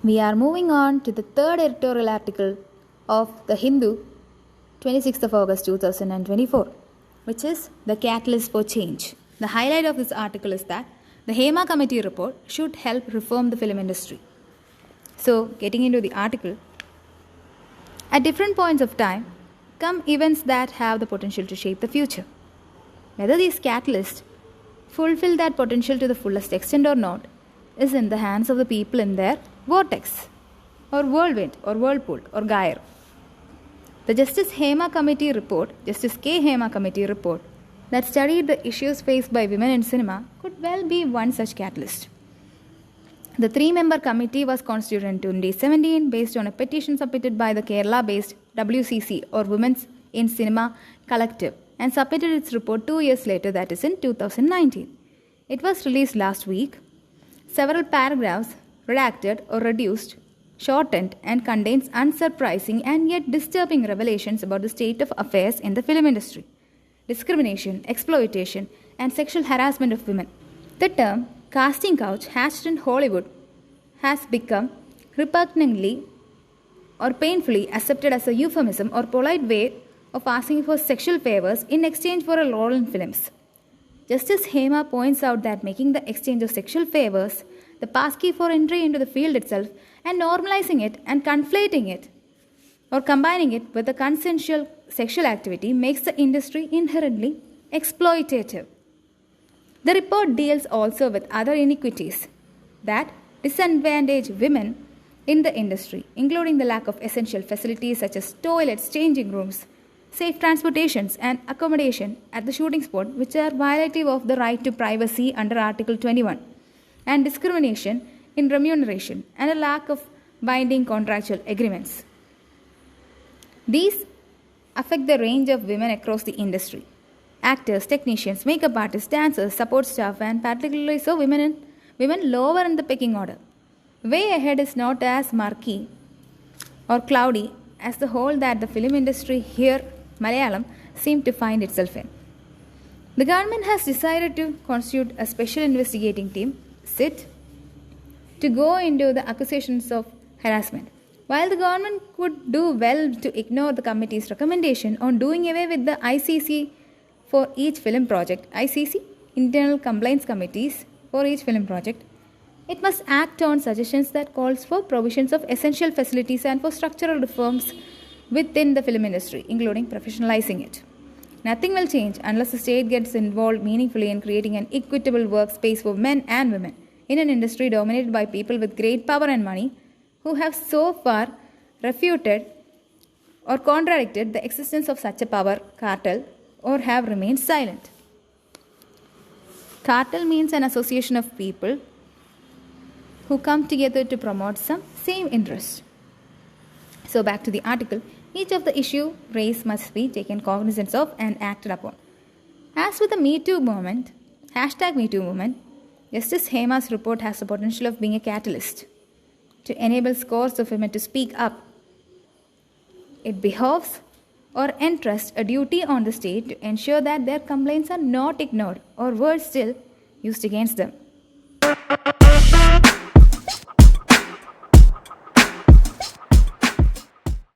We are moving on to the third editorial article of The Hindu, 26th of August 2024, which is The Catalyst for Change. The highlight of this article is that the Hema committee report should help reform the film industry. So, getting into the article, at different points of time come events that have the potential to shape the future. Whether these catalysts fulfill that potential to the fullest extent or not is in the hands of the people in their vortex or whirlwind or whirlpool or gyre. The Justice K. Hema committee report that studied the issues faced by women in cinema could well be one such catalyst. The 3-member committee was constituted in 2017 based on a petition submitted by the Kerala-based WCC or Women's in Cinema Collective and submitted its report 2 years later, that is in 2019. It was released last week. Several paragraphs redacted or reduced, shortened and contains unsurprising and yet disturbing revelations about the state of affairs in the film industry, discrimination, exploitation and sexual harassment of women. The term casting couch hatched in Hollywood has become repugnantly or painfully accepted as a euphemism or polite way of asking for sexual favors in exchange for a role in films. Justice Hema points out that making the exchange of sexual favors the passkey for entry into the field itself and normalizing it and conflating it or combining it with the consensual sexual activity makes the industry inherently exploitative. The report deals also with other inequities that disadvantage women in the industry, including the lack of essential facilities such as toilets, changing rooms, safe transportations and accommodation at the shooting spot, which are violative of the right to privacy under Article 21, and discrimination in remuneration and a lack of binding contractual agreements. These affect the range of women across the industry: actors, technicians, makeup artists, dancers, support staff, and particularly so women lower in the pecking order. Way ahead is not as murky or cloudy as the hole that the film industry here, Malayalam, seemed to find itself in. The government has decided to constitute a special investigating team, SIT, to go into the accusations of harassment. While the government could do well to ignore the committee's recommendation on doing away with the ICC for each film project, ICC, Internal Complaints Committees for each film project, it must act on suggestions that calls for provisions of essential facilities and for structural reforms within the film industry, including professionalizing it. Nothing will change unless the state gets involved meaningfully in creating an equitable workspace for men and women in an industry dominated by people with great power and money who have so far refuted or contradicted the existence of such a power cartel or have remained silent. Cartel means an association of people who come together to promote some same interest. So back to the article. Each of the issue raised must be taken cognizance of and acted upon. As with the Me Too movement, #MeToo movement, Justice Hema's report has the potential of being a catalyst to enable scores of women to speak up. It behoves or entrusts a duty on the state to ensure that their complaints are not ignored or, worse still, used against them.